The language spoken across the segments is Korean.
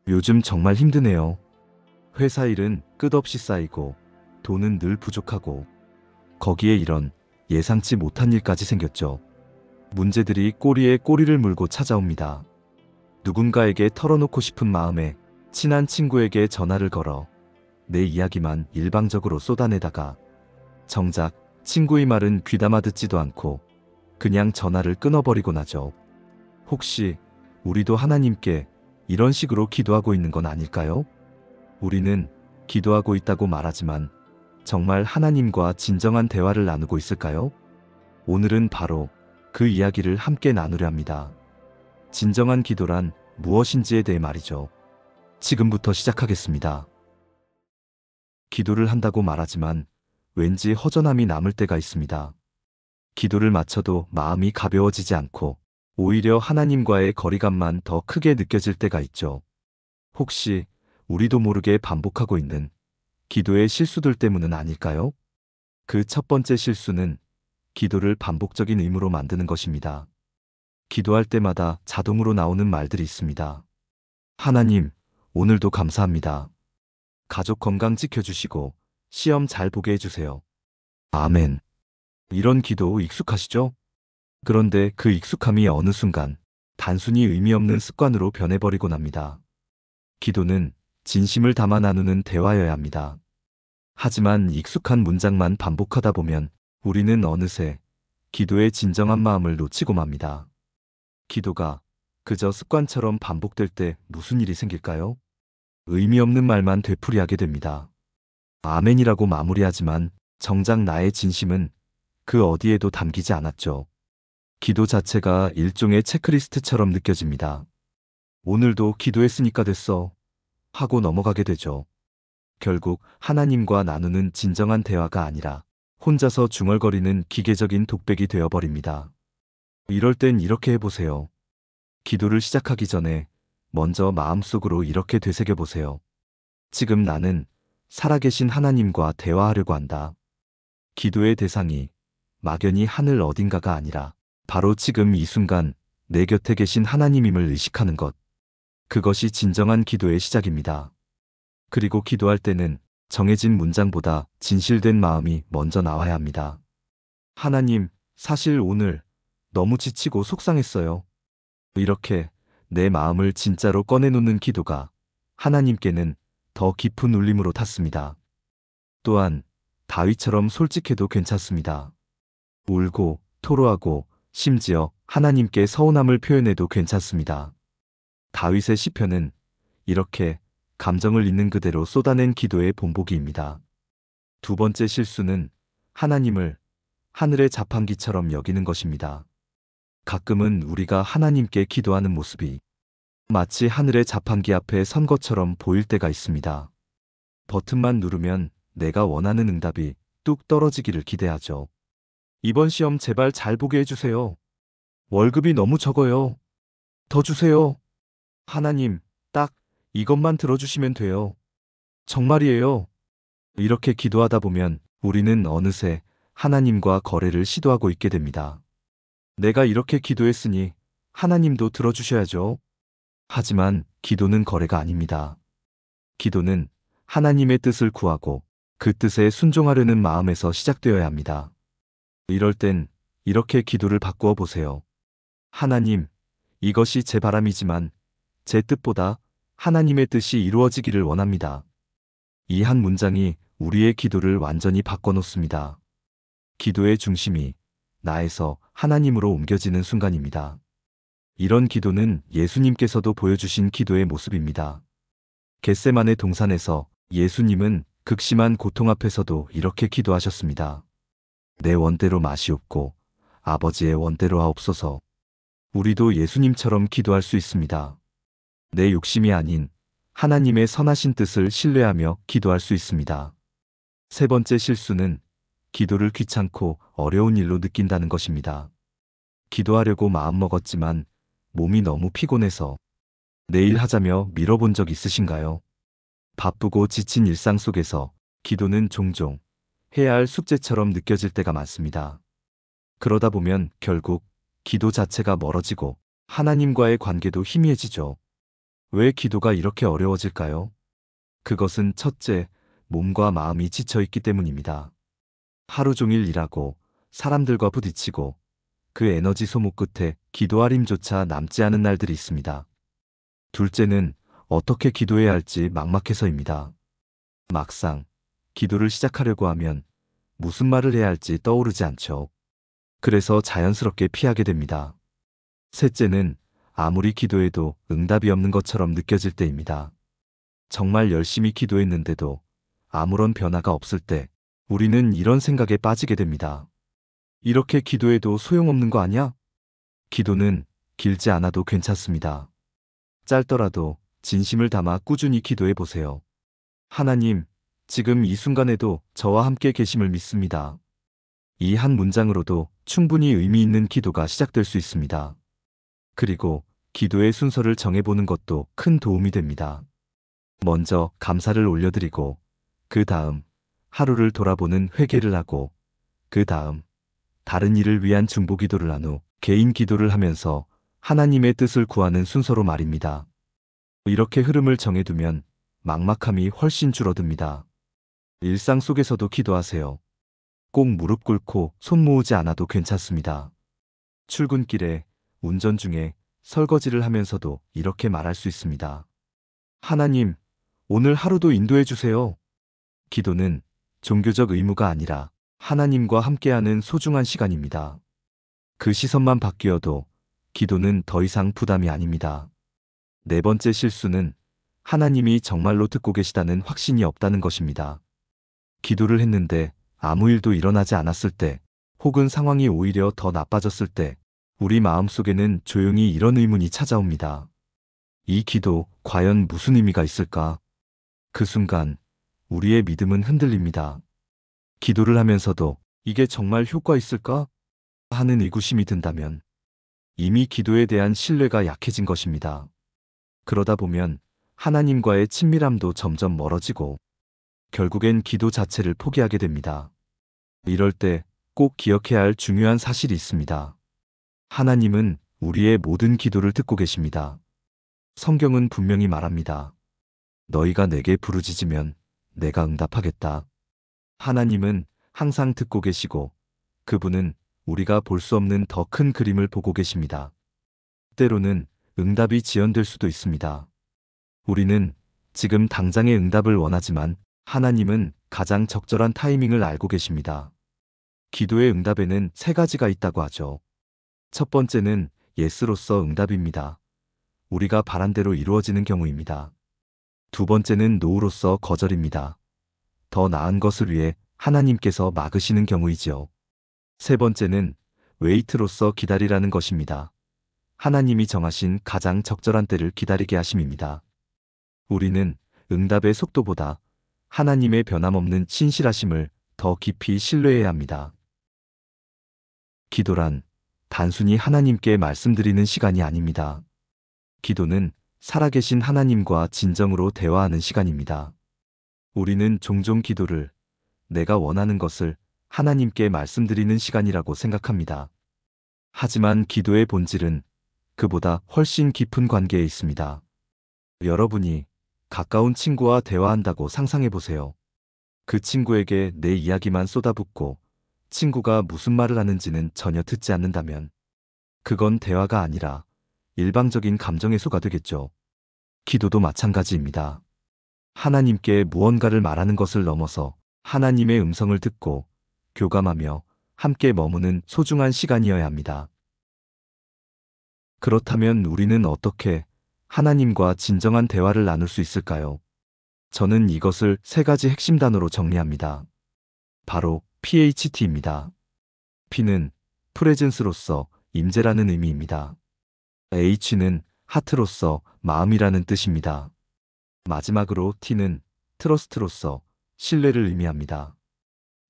요즘 정말 힘드네요. 회사 일은 끝없이 쌓이고 돈은 늘 부족하고 거기에 이런 예상치 못한 일까지 생겼죠. 문제들이 꼬리에 꼬리를 물고 찾아옵니다. 누군가에게 털어놓고 싶은 마음에 친한 친구에게 전화를 걸어 내 이야기만 일방적으로 쏟아내다가 정작 친구의 말은 귀담아 듣지도 않고 그냥 전화를 끊어버리곤 하죠. 혹시 우리도 하나님께 이런 식으로 기도하고 있는 건 아닐까요? 우리는 기도하고 있다고 말하지만 정말 하나님과 진정한 대화를 나누고 있을까요? 오늘은 바로 그 이야기를 함께 나누려 합니다. 진정한 기도란 무엇인지에 대해 말이죠. 지금부터 시작하겠습니다. 기도를 한다고 말하지만 왠지 허전함이 남을 때가 있습니다. 기도를 마쳐도 마음이 가벼워지지 않고 오히려 하나님과의 거리감만 더 크게 느껴질 때가 있죠. 혹시 우리도 모르게 반복하고 있는 기도의 실수들 때문은 아닐까요? 그 첫 번째 실수는 기도를 반복적인 의무로 만드는 것입니다. 기도할 때마다 자동으로 나오는 말들이 있습니다. 하나님, 오늘도 감사합니다. 가족 건강 지켜주시고 시험 잘 보게 해주세요. 아멘. 이런 기도 익숙하시죠? 그런데 그 익숙함이 어느 순간 단순히 의미 없는 습관으로 변해버리곤 합니다. 기도는 진심을 담아 나누는 대화여야 합니다. 하지만 익숙한 문장만 반복하다 보면 우리는 어느새 기도의 진정한 마음을 놓치고 맙니다. 기도가 그저 습관처럼 반복될 때 무슨 일이 생길까요? 의미 없는 말만 되풀이하게 됩니다. 아멘이라고 마무리하지만 정작 나의 진심은 그 어디에도 담기지 않았죠. 기도 자체가 일종의 체크리스트처럼 느껴집니다. 오늘도 기도했으니까 됐어 하고 넘어가게 되죠. 결국 하나님과 나누는 진정한 대화가 아니라 혼자서 중얼거리는 기계적인 독백이 되어버립니다. 이럴 땐 이렇게 해보세요. 기도를 시작하기 전에 먼저 마음속으로 이렇게 되새겨보세요. 지금 나는 살아계신 하나님과 대화하려고 한다. 기도의 대상이 막연히 하늘 어딘가가 아니라 바로 지금 이 순간 내 곁에 계신 하나님임을 의식하는 것. 그것이 진정한 기도의 시작입니다. 그리고 기도할 때는 정해진 문장보다 진실된 마음이 먼저 나와야 합니다. 하나님, 사실 오늘 너무 지치고 속상했어요. 이렇게 내 마음을 진짜로 꺼내놓는 기도가 하나님께는 더 깊은 울림으로 탔습니다. 또한 다윗처럼 솔직해도 괜찮습니다. 울고 토로하고 심지어 하나님께 서운함을 표현해도 괜찮습니다. 다윗의 시편은 이렇게 감정을 있는 그대로 쏟아낸 기도의 본보기입니다. 두 번째 실수는 하나님을 하늘의 자판기처럼 여기는 것입니다. 가끔은 우리가 하나님께 기도하는 모습이 마치 하늘의 자판기 앞에 선 것처럼 보일 때가 있습니다. 버튼만 누르면 내가 원하는 응답이 뚝 떨어지기를 기대하죠. 이번 시험 제발 잘 보게 해주세요. 월급이 너무 적어요. 더 주세요. 하나님, 딱 이것만 들어주시면 돼요. 정말이에요. 이렇게 기도하다 보면 우리는 어느새 하나님과 거래를 시도하고 있게 됩니다. 내가 이렇게 기도했으니 하나님도 들어주셔야죠. 하지만 기도는 거래가 아닙니다. 기도는 하나님의 뜻을 구하고 그 뜻에 순종하려는 마음에서 시작되어야 합니다. 이럴 땐 이렇게 기도를 바꾸어 보세요. 하나님, 이것이 제 바람이지만 제 뜻보다 하나님의 뜻이 이루어지기를 원합니다. 이 한 문장이 우리의 기도를 완전히 바꿔놓습니다. 기도의 중심이 나에서 하나님으로 옮겨지는 순간입니다. 이런 기도는 예수님께서도 보여주신 기도의 모습입니다. 겟세마네 동산에서 예수님은 극심한 고통 앞에서도 이렇게 기도하셨습니다. 내 원대로 마시옵고 아버지의 원대로 하옵소서. 우리도 예수님처럼 기도할 수 있습니다. 내 욕심이 아닌 하나님의 선하신 뜻을 신뢰하며 기도할 수 있습니다. 세 번째 실수는 기도를 귀찮고 어려운 일로 느낀다는 것입니다. 기도하려고 마음먹었지만 몸이 너무 피곤해서 내일 하자며 미뤄본 적 있으신가요? 바쁘고 지친 일상 속에서 기도는 종종 해야 할 숙제처럼 느껴질 때가 많습니다. 그러다 보면 결국 기도 자체가 멀어지고 하나님과의 관계도 희미해지죠. 왜 기도가 이렇게 어려워질까요? 그것은 첫째, 몸과 마음이 지쳐 있기 때문입니다. 하루 종일 일하고 사람들과 부딪히고 그 에너지 소모 끝에 기도할 힘조차 남지 않은 날들이 있습니다. 둘째는 어떻게 기도해야 할지 막막해서입니다. 막상 기도를 시작하려고 하면 무슨 말을 해야 할지 떠오르지 않죠. 그래서 자연스럽게 피하게 됩니다. 셋째는 아무리 기도해도 응답이 없는 것처럼 느껴질 때입니다. 정말 열심히 기도했는데도 아무런 변화가 없을 때 우리는 이런 생각에 빠지게 됩니다. 이렇게 기도해도 소용없는 거 아니야? 기도는 길지 않아도 괜찮습니다. 짧더라도 진심을 담아 꾸준히 기도해 보세요. 하나님, 지금 이 순간에도 저와 함께 계심을 믿습니다. 이 한 문장으로도 충분히 의미 있는 기도가 시작될 수 있습니다. 그리고 기도의 순서를 정해보는 것도 큰 도움이 됩니다. 먼저 감사를 올려드리고, 그 다음 하루를 돌아보는 회개를 하고, 그 다음 다른 일을 위한 중보 기도를 한 후 개인 기도를 하면서 하나님의 뜻을 구하는 순서로 말입니다. 이렇게 흐름을 정해두면 막막함이 훨씬 줄어듭니다. 일상 속에서도 기도하세요. 꼭 무릎 꿇고 손 모으지 않아도 괜찮습니다. 출근길에, 운전 중에, 설거지를 하면서도 이렇게 말할 수 있습니다. 하나님, 오늘 하루도 인도해 주세요. 기도는 종교적 의무가 아니라 하나님과 함께하는 소중한 시간입니다. 그 시선만 바뀌어도 기도는 더 이상 부담이 아닙니다. 네 번째 실수는 하나님이 정말로 듣고 계시다는 확신이 없다는 것입니다. 기도를 했는데 아무 일도 일어나지 않았을 때, 혹은 상황이 오히려 더 나빠졌을 때, 우리 마음속에는 조용히 이런 의문이 찾아옵니다. 이 기도 과연 무슨 의미가 있을까? 그 순간 우리의 믿음은 흔들립니다. 기도를 하면서도 이게 정말 효과 있을까? 하는 의구심이 든다면 이미 기도에 대한 신뢰가 약해진 것입니다. 그러다 보면 하나님과의 친밀함도 점점 멀어지고 결국엔 기도 자체를 포기하게 됩니다. 이럴 때 꼭 기억해야 할 중요한 사실이 있습니다. 하나님은 우리의 모든 기도를 듣고 계십니다. 성경은 분명히 말합니다. 너희가 내게 부르짖으면 내가 응답하겠다. 하나님은 항상 듣고 계시고 그분은 우리가 볼 수 없는 더 큰 그림을 보고 계십니다. 때로는 응답이 지연될 수도 있습니다. 우리는 지금 당장의 응답을 원하지만 하나님은 가장 적절한 타이밍을 알고 계십니다. 기도의 응답에는 세 가지가 있다고 하죠. 첫 번째는 예스로서 응답입니다. 우리가 바란 대로 이루어지는 경우입니다. 두 번째는 노우로서 거절입니다. 더 나은 것을 위해 하나님께서 막으시는 경우이지요. 세 번째는 웨이트로서 기다리라는 것입니다. 하나님이 정하신 가장 적절한 때를 기다리게 하심입니다. 우리는 응답의 속도보다 하나님의 변함없는 신실하심을 더 깊이 신뢰해야 합니다. 기도란 단순히 하나님께 말씀드리는 시간이 아닙니다. 기도는 살아계신 하나님과 진정으로 대화하는 시간입니다. 우리는 종종 기도를 내가 원하는 것을 하나님께 말씀드리는 시간이라고 생각합니다. 하지만 기도의 본질은 그보다 훨씬 깊은 관계에 있습니다. 여러분이 가까운 친구와 대화한다고 상상해 보세요. 그 친구에게 내 이야기만 쏟아붓고 친구가 무슨 말을 하는지는 전혀 듣지 않는다면 그건 대화가 아니라 일방적인 감정 해소가 되겠죠. 기도도 마찬가지입니다. 하나님께 무언가를 말하는 것을 넘어서 하나님의 음성을 듣고 교감하며 함께 머무는 소중한 시간이어야 합니다. 그렇다면 우리는 어떻게 하나님과 진정한 대화를 나눌 수 있을까요? 저는 이것을 세 가지 핵심 단어로 정리합니다. 바로 PHT입니다. P는 프레젠스로서 임재라는 의미입니다. H는 하트로서 마음이라는 뜻입니다. 마지막으로 T는 트러스트로서 신뢰를 의미합니다.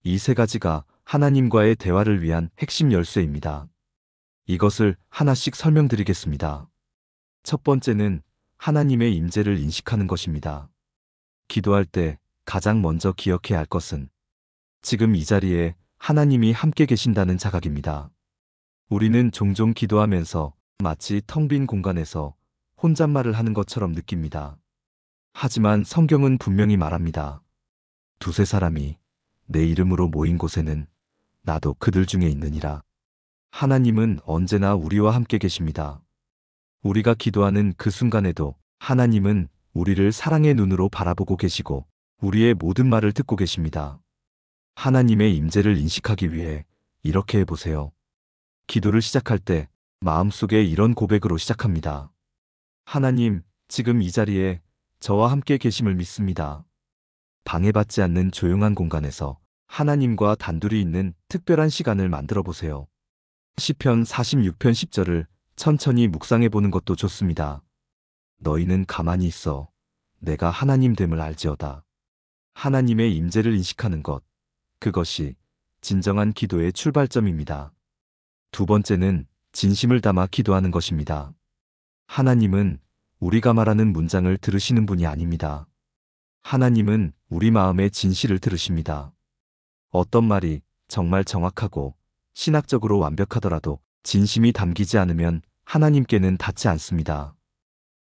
이 세 가지가 하나님과의 대화를 위한 핵심 열쇠입니다. 이것을 하나씩 설명드리겠습니다. 첫 번째는 하나님의 임재를 인식하는 것입니다. 기도할 때 가장 먼저 기억해야 할 것은 지금 이 자리에 하나님이 함께 계신다는 자각입니다. 우리는 종종 기도하면서 마치 텅 빈 공간에서 혼잣말을 하는 것처럼 느낍니다. 하지만 성경은 분명히 말합니다. 두세 사람이 내 이름으로 모인 곳에는 나도 그들 중에 있느니라. 하나님은 언제나 우리와 함께 계십니다. 우리가 기도하는 그 순간에도 하나님은 우리를 사랑의 눈으로 바라보고 계시고 우리의 모든 말을 듣고 계십니다. 하나님의 임재를 인식하기 위해 이렇게 해보세요. 기도를 시작할 때 마음속에 이런 고백으로 시작합니다. 하나님, 지금 이 자리에 저와 함께 계심을 믿습니다. 방해받지 않는 조용한 공간에서 하나님과 단둘이 있는 특별한 시간을 만들어 보세요. 시편 46편 10절을 천천히 묵상해 보는 것도 좋습니다. 너희는 가만히 있어 내가 하나님 됨을 알지어다. 하나님의 임재를 인식하는 것, 그것이 진정한 기도의 출발점입니다. 두 번째는 진심을 담아 기도하는 것입니다. 하나님은 우리가 말하는 문장을 들으시는 분이 아닙니다. 하나님은 우리 마음의 진실을 들으십니다. 어떤 말이 정말 정확하고 신학적으로 완벽하더라도 진심이 담기지 않으면 하나님께는 닿지 않습니다.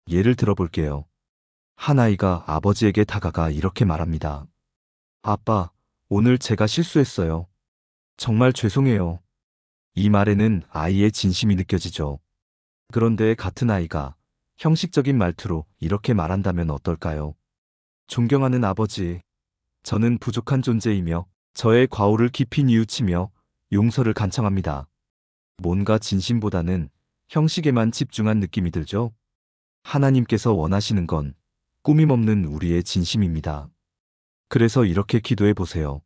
예를 들어 볼게요. 한 아이가 아버지에게 다가가 이렇게 말합니다. 아빠, 오늘 제가 실수했어요. 정말 죄송해요. 이 말에는 아이의 진심이 느껴지죠. 그런데 같은 아이가 형식적인 말투로 이렇게 말한다면 어떨까요? 존경하는 아버지, 저는 부족한 존재이며 저의 과오를 깊이 뉘우치며 용서를 간청합니다. 뭔가 진심보다는 형식에만 집중한 느낌이 들죠? 하나님께서 원하시는 건 꾸밈없는 우리의 진심입니다. 그래서 이렇게 기도해 보세요.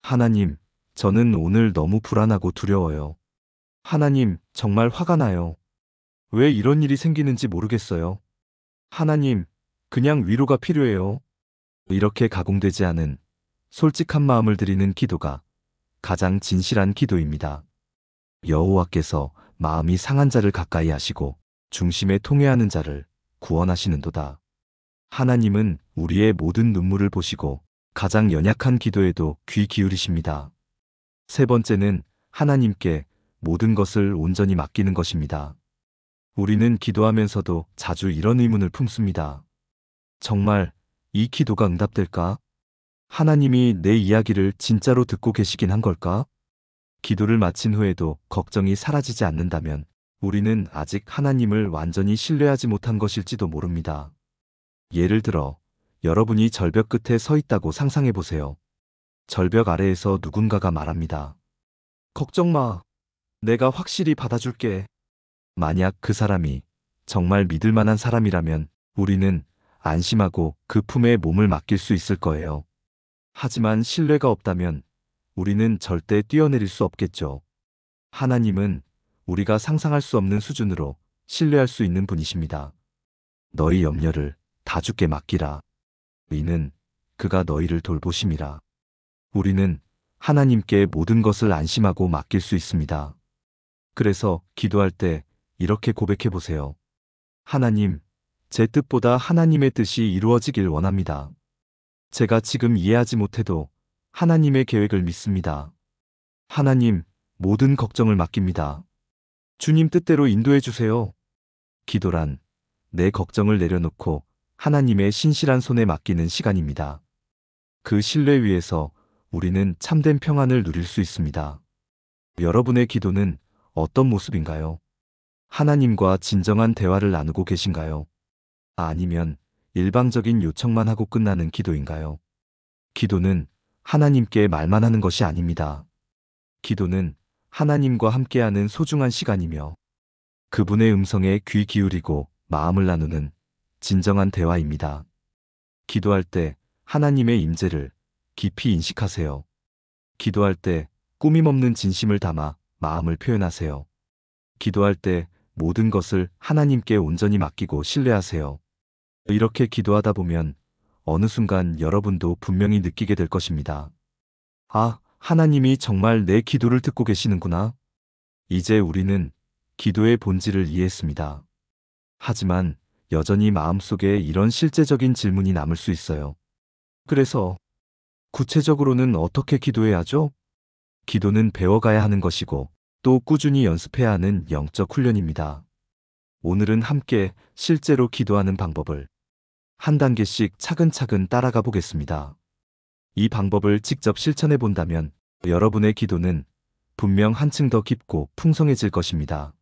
하나님, 저는 오늘 너무 불안하고 두려워요. 하나님, 정말 화가 나요. 왜 이런 일이 생기는지 모르겠어요. 하나님, 그냥 위로가 필요해요. 이렇게 가공되지 않은 솔직한 마음을 드리는 기도가 가장 진실한 기도입니다. 여호와께서 마음이 상한 자를 가까이 하시고 중심에 통회하는 자를 구원하시는도다. 하나님은 우리의 모든 눈물을 보시고 가장 연약한 기도에도 귀 기울이십니다. 세 번째는 하나님께 모든 것을 온전히 맡기는 것입니다. 우리는 기도하면서도 자주 이런 의문을 품습니다. 정말 이 기도가 응답될까? 하나님이 내 이야기를 진짜로 듣고 계시긴 한 걸까? 기도를 마친 후에도 걱정이 사라지지 않는다면 우리는 아직 하나님을 완전히 신뢰하지 못한 것일지도 모릅니다. 예를 들어 여러분이 절벽 끝에 서 있다고 상상해 보세요. 절벽 아래에서 누군가가 말합니다. 걱정 마. 내가 확실히 받아줄게. 만약 그 사람이 정말 믿을 만한 사람이라면 우리는 안심하고 그 품에 몸을 맡길 수 있을 거예요. 하지만 신뢰가 없다면 우리는 절대 뛰어내릴 수 없겠죠. 하나님은 우리가 상상할 수 없는 수준으로 신뢰할 수 있는 분이십니다. 너희 염려를 다 주께 맡기라. 이는 그가 너희를 돌보심이라. 우리는 하나님께 모든 것을 안심하고 맡길 수 있습니다. 그래서 기도할 때 이렇게 고백해 보세요. 하나님, 제 뜻보다 하나님의 뜻이 이루어지길 원합니다. 제가 지금 이해하지 못해도 하나님의 계획을 믿습니다. 하나님, 모든 걱정을 맡깁니다. 주님 뜻대로 인도해 주세요. 기도란 내 걱정을 내려놓고 하나님의 신실한 손에 맡기는 시간입니다. 그 신뢰 위에서 우리는 참된 평안을 누릴 수 있습니다. 여러분의 기도는 어떤 모습인가요? 하나님과 진정한 대화를 나누고 계신가요? 아니면 일방적인 요청만 하고 끝나는 기도인가요? 기도는 하나님께 말만 하는 것이 아닙니다. 기도는 하나님과 함께하는 소중한 시간이며 그분의 음성에 귀 기울이고 마음을 나누는 진정한 대화입니다. 기도할 때 하나님의 임재를 깊이 인식하세요. 기도할 때 꾸밈없는 진심을 담아 마음을 표현하세요. 기도할 때 모든 것을 하나님께 온전히 맡기고 신뢰하세요. 이렇게 기도하다 보면 어느 순간 여러분도 분명히 느끼게 될 것입니다. 아, 하나님이 정말 내 기도를 듣고 계시는구나. 이제 우리는 기도의 본질을 이해했습니다. 하지만 여전히 마음속에 이런 실제적인 질문이 남을 수 있어요. 그래서 구체적으로는 어떻게 기도해야 하죠? 기도는 배워가야 하는 것이고 또 꾸준히 연습해야 하는 영적 훈련입니다. 오늘은 함께 실제로 기도하는 방법을 한 단계씩 차근차근 따라가 보겠습니다. 이 방법을 직접 실천해 본다면 여러분의 기도는 분명 한층 더 깊고 풍성해질 것입니다.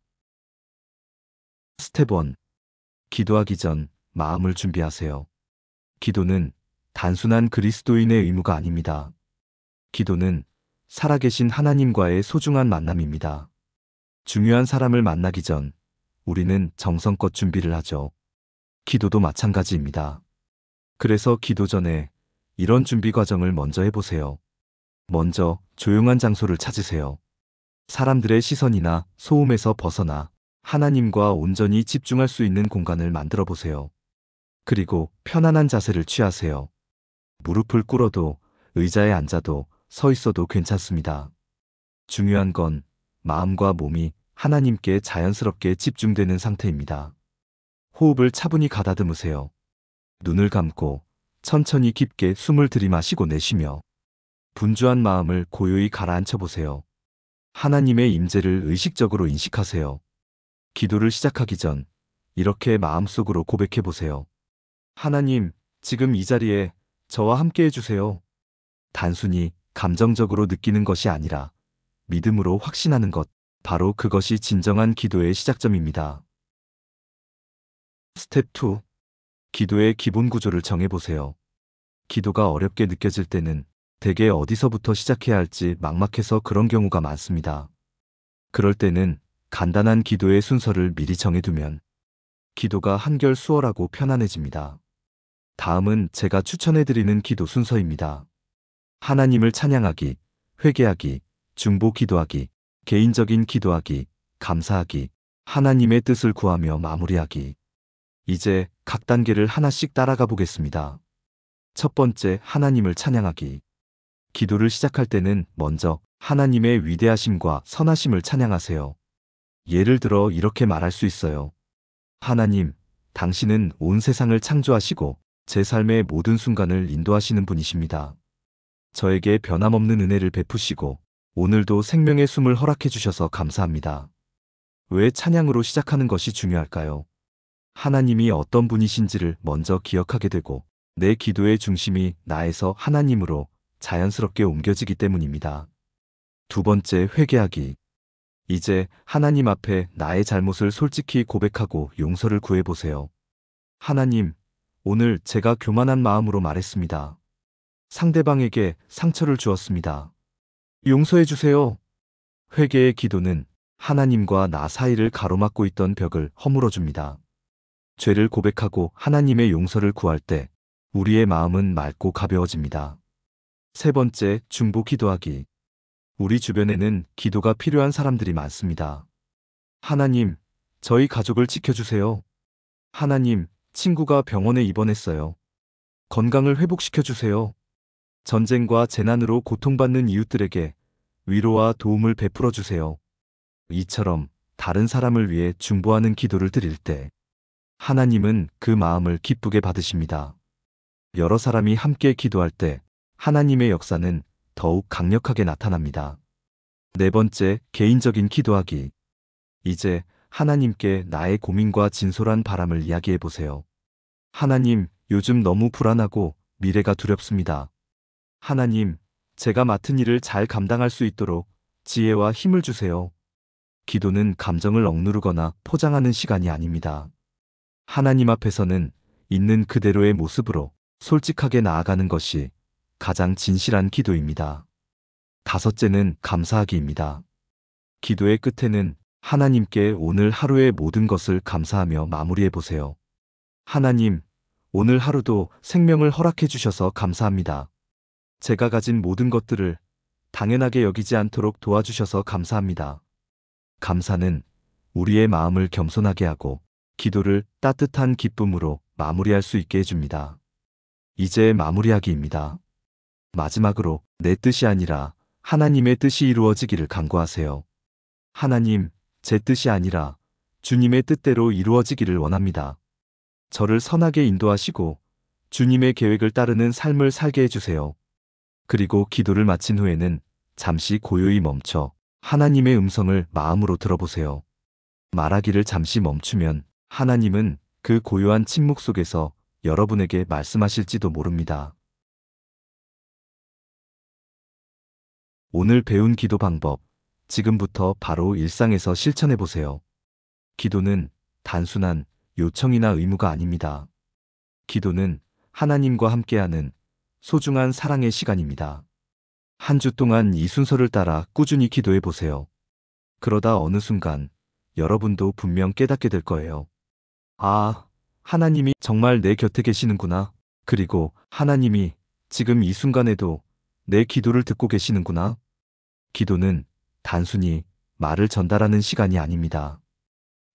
스텝 1. 기도하기 전 마음을 준비하세요. 기도는 단순한 그리스도인의 의무가 아닙니다. 기도는 살아계신 하나님과의 소중한 만남입니다. 중요한 사람을 만나기 전 우리는 정성껏 준비를 하죠. 기도도 마찬가지입니다. 그래서 기도 전에 이런 준비 과정을 먼저 해보세요. 먼저 조용한 장소를 찾으세요. 사람들의 시선이나 소음에서 벗어나 하나님과 온전히 집중할 수 있는 공간을 만들어 보세요. 그리고 편안한 자세를 취하세요. 무릎을 꿇어도 의자에 앉아도 서 있어도 괜찮습니다. 중요한 건 마음과 몸이 하나님께 자연스럽게 집중되는 상태입니다. 호흡을 차분히 가다듬으세요. 눈을 감고 천천히 깊게 숨을 들이마시고 내쉬며 분주한 마음을 고요히 가라앉혀 보세요. 하나님의 임재를 의식적으로 인식하세요. 기도를 시작하기 전 이렇게 마음속으로 고백해 보세요. 하나님, 지금 이 자리에 저와 함께 해주세요. 단순히 감정적으로 느끼는 것이 아니라 믿음으로 확신하는 것, 바로 그것이 진정한 기도의 시작점입니다. 스텝 2. 기도의 기본 구조를 정해보세요. 기도가 어렵게 느껴질 때는 대개 어디서부터 시작해야 할지 막막해서 그런 경우가 많습니다. 그럴 때는 간단한 기도의 순서를 미리 정해두면 기도가 한결 수월하고 편안해집니다. 다음은 제가 추천해드리는 기도 순서입니다. 하나님을 찬양하기, 회개하기, 중보 기도하기, 개인적인 기도하기, 감사하기, 하나님의 뜻을 구하며 마무리하기. 이제 각 단계를 하나씩 따라가 보겠습니다. 첫 번째, 하나님을 찬양하기. 기도를 시작할 때는 먼저 하나님의 위대하심과 선하심을 찬양하세요. 예를 들어 이렇게 말할 수 있어요. 하나님, 당신은 온 세상을 창조하시고 제 삶의 모든 순간을 인도하시는 분이십니다. 저에게 변함없는 은혜를 베푸시고 오늘도 생명의 숨을 허락해 주셔서 감사합니다. 왜 찬양으로 시작하는 것이 중요할까요? 하나님이 어떤 분이신지를 먼저 기억하게 되고 내 기도의 중심이 나에서 하나님으로 자연스럽게 옮겨지기 때문입니다. 두 번째, 회개하기. 이제 하나님 앞에 나의 잘못을 솔직히 고백하고 용서를 구해보세요. 하나님, 오늘 제가 교만한 마음으로 말했습니다. 상대방에게 상처를 주었습니다. 용서해 주세요. 회개의 기도는 하나님과 나 사이를 가로막고 있던 벽을 허물어 줍니다. 죄를 고백하고 하나님의 용서를 구할 때 우리의 마음은 맑고 가벼워집니다. 세 번째, 중보 기도하기. 우리 주변에는 기도가 필요한 사람들이 많습니다. 하나님, 저희 가족을 지켜주세요. 하나님, 친구가 병원에 입원했어요. 건강을 회복시켜주세요. 전쟁과 재난으로 고통받는 이웃들에게 위로와 도움을 베풀어 주세요. 이처럼 다른 사람을 위해 중보하는 기도를 드릴 때 하나님은 그 마음을 기쁘게 받으십니다. 여러 사람이 함께 기도할 때 하나님의 역사는 더욱 강력하게 나타납니다. 네 번째, 개인적인 기도하기. 이제 하나님께 나의 고민과 진솔한 바람을 이야기해 보세요. 하나님, 요즘 너무 불안하고 미래가 두렵습니다. 하나님, 제가 맡은 일을 잘 감당할 수 있도록 지혜와 힘을 주세요. 기도는 감정을 억누르거나 포장하는 시간이 아닙니다. 하나님 앞에서는 있는 그대로의 모습으로 솔직하게 나아가는 것이 가장 진실한 기도입니다. 다섯째는 감사하기입니다. 기도의 끝에는 하나님께 오늘 하루의 모든 것을 감사하며 마무리해 보세요. 하나님, 오늘 하루도 생명을 허락해 주셔서 감사합니다. 제가 가진 모든 것들을 당연하게 여기지 않도록 도와주셔서 감사합니다. 감사는 우리의 마음을 겸손하게 하고 기도를 따뜻한 기쁨으로 마무리할 수 있게 해줍니다. 이제 마무리하기입니다. 마지막으로 내 뜻이 아니라 하나님의 뜻이 이루어지기를 간구하세요. 하나님, 제 뜻이 아니라 주님의 뜻대로 이루어지기를 원합니다. 저를 선하게 인도하시고 주님의 계획을 따르는 삶을 살게 해주세요. 그리고 기도를 마친 후에는 잠시 고요히 멈춰 하나님의 음성을 마음으로 들어보세요. 말하기를 잠시 멈추면 하나님은 그 고요한 침묵 속에서 여러분에게 말씀하실지도 모릅니다. 오늘 배운 기도 방법, 지금부터 바로 일상에서 실천해 보세요. 기도는 단순한 요청이나 의무가 아닙니다. 기도는 하나님과 함께하는 소중한 사랑의 시간입니다. 한 주 동안 이 순서를 따라 꾸준히 기도해 보세요. 그러다 어느 순간 여러분도 분명 깨닫게 될 거예요. 아, 하나님이 정말 내 곁에 계시는구나. 그리고 하나님이 지금 이 순간에도 내 기도를 듣고 계시는구나. 기도는 단순히 말을 전달하는 시간이 아닙니다.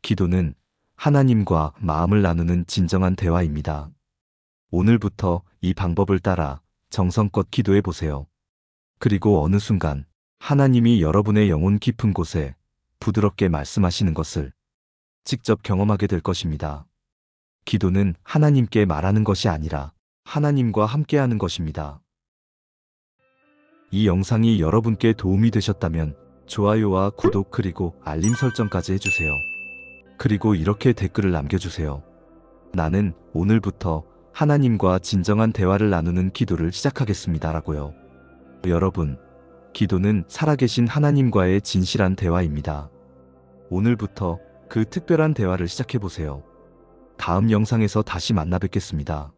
기도는 하나님과 마음을 나누는 진정한 대화입니다. 오늘부터 이 방법을 따라 정성껏 기도해 보세요. 그리고 어느 순간 하나님이 여러분의 영혼 깊은 곳에 부드럽게 말씀하시는 것을 직접 경험하게 될 것입니다. 기도는 하나님께 말하는 것이 아니라 하나님과 함께하는 것입니다. 이 영상이 여러분께 도움이 되셨다면 좋아요와 구독 그리고 알림 설정까지 해주세요. 그리고 이렇게 댓글을 남겨주세요. 나는 오늘부터 하나님과 진정한 대화를 나누는 기도를 시작하겠습니다. 라고요. 여러분, 기도는 살아계신 하나님과의 진실한 대화입니다. 오늘부터 그 특별한 대화를 시작해보세요. 다음 영상에서 다시 만나 뵙겠습니다.